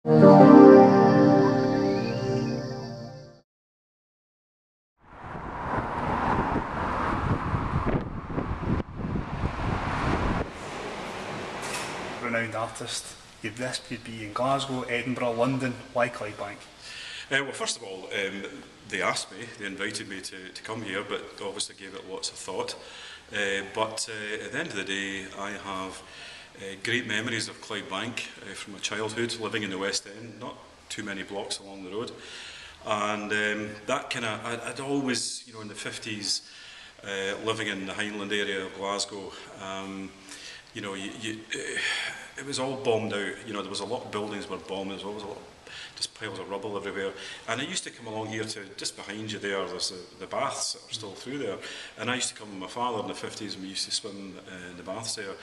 Renowned artist, you'd be in Glasgow, Edinburgh, London. Why Clydebank? Well, first of all, they asked me, they invited me to come here, but obviously gave it lots of thought. But at the end of the day, I have great memories of Clydebank from my childhood, living in the West End, not too many blocks along the road. And that kind of, I'd always, in the 50s, living in the Highland area of Glasgow, it was all bombed out. There was a lot of buildings were bombed. There was always a lot of just piles of rubble everywhere. And I used to come along here to, just behind you there's the baths that are still through there. And I used to come with my father in the 50s and we used to swim in the baths there.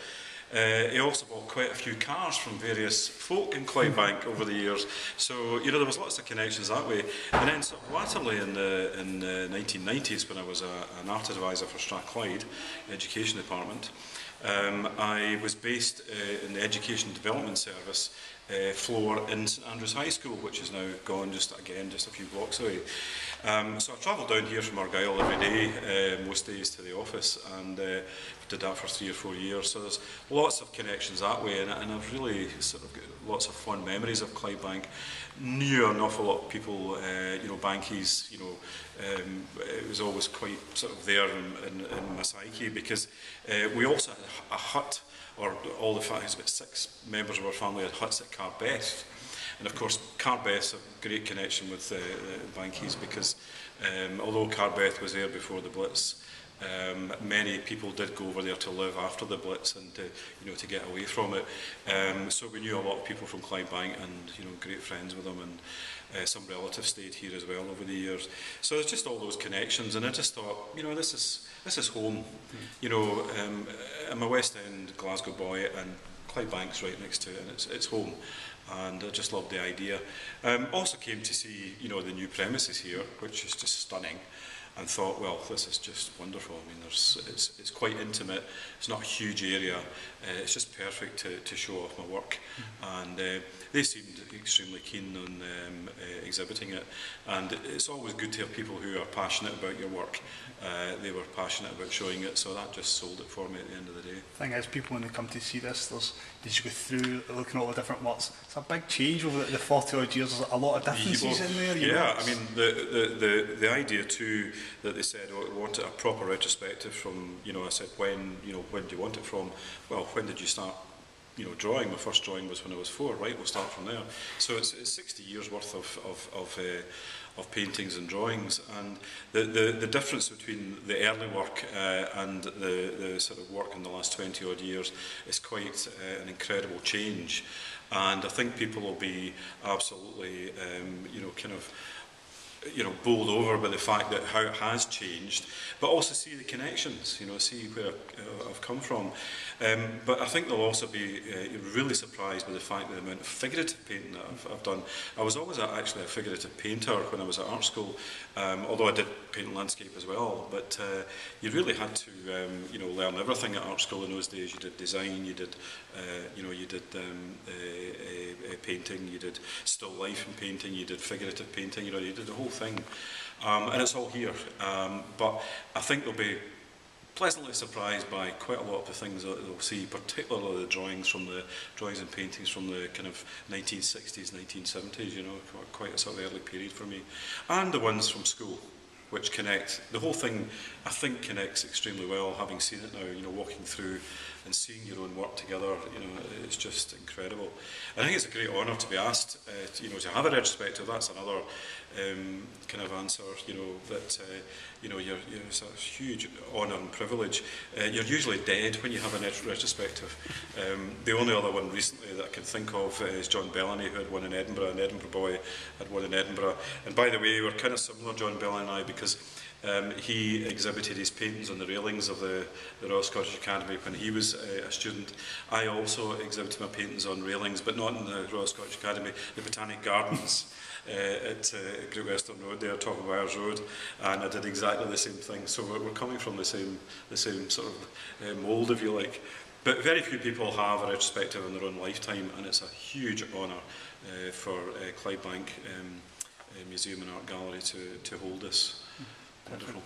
He also bought quite a few cars from various folk in Clydebank over the years. So, there was lots of connections that way. And then sort of latterly in the 1990s, when I was an art advisor for Strathclyde Education Department, I was based in the Education Development Service floor in St Andrews High School, which is now gone just a few blocks away. So I travelled down here from Argyll every day, most days to the office, and did that for 3 or 4 years. So there's lots of connections that way, and I've really sort of got lots of fond memories of Clydebank. Knew an awful lot of people, Bankies, it was always quite sort of there in my psyche, because we also had a hut, or all the families, about 6 members of our family had huts at Carbeth. And of course, Carbeth's a great connection with the Bankies, because although Carbeth was there before the Blitz, many people did go over there to live after the Blitz and to get away from it. So we knew a lot of people from Clydebank, and great friends with them, and some relatives stayed here as well over the years. So it's just all those connections, and I just thought, this is home. I'm a West End Glasgow boy, and Clydebank's right next to it, and it's home. And I just loved the idea. Also came to see, the new premises here, which is just stunning, and thought, well, this is just wonderful. I mean, it's quite intimate. It's not a huge area. It's just perfect to show off my work. And they seemed extremely keen on exhibiting it. And it's always good to have people who are passionate about your work. They were passionate about showing it, so that just sold it for me at the end of the day. The thing is, people when they come to see this, as you go through looking at all the different works, it's a big change over the 40 odd years. There's a lot of differences in there. Yeah, I mean, the idea too that they said, we wanted a proper retrospective from, I said, when do you want it from? Well, when did you start drawing? My first drawing was when I was 4, right? We'll start from there. So it's 60 years worth of paintings and drawings, and the difference between the early work and the sort of work in the last 20 odd years is quite an incredible change. And I think people will be absolutely kind of bowled over by the fact that how it has changed, but also see the connections, see where I've come from. But I think they'll also be really surprised by the fact that the amount of figurative painting that I've done. I was always actually a figurative painter when I was at art school, although I did paint landscape as well. But you really had to, learn everything at art school in those days. You did design, you did, painting, you did still life in painting, you did figurative painting. You did the whole thing, and it's all here. But I think they'll be pleasantly surprised by quite a lot of the things that they'll see, particularly the drawings and paintings from the kind of 1960s, 1970s, quite a sort of early period for me, and the ones from school, which connect. The whole thing, I think, connects extremely well, having seen it now, walking through and seeing your own work together, it's just incredible. I think it's a great honour to be asked, to have a retrospective. That's another kind of answer, that, it's a huge honour and privilege. You're usually dead when you have a retrospective. The only other one recently that I can think of is John Bellamy, who had won in Edinburgh, an Edinburgh boy had won in Edinburgh. And by the way, we're kind of similar, John Bellamy and I, because he exhibited his paintings on the railings of the Royal Scottish Academy when he was a student. I also exhibited my paintings on railings, but not in the Royal Scottish Academy, the Botanic Gardens at Great Western Road there, top of Wyers Road, and I did exactly the same thing. So we're coming from the same sort of mould, if you like. But very few people have a retrospective in their own lifetime, and it's a huge honour for Clydebank Museum and Art Gallery to hold this. Wonderful.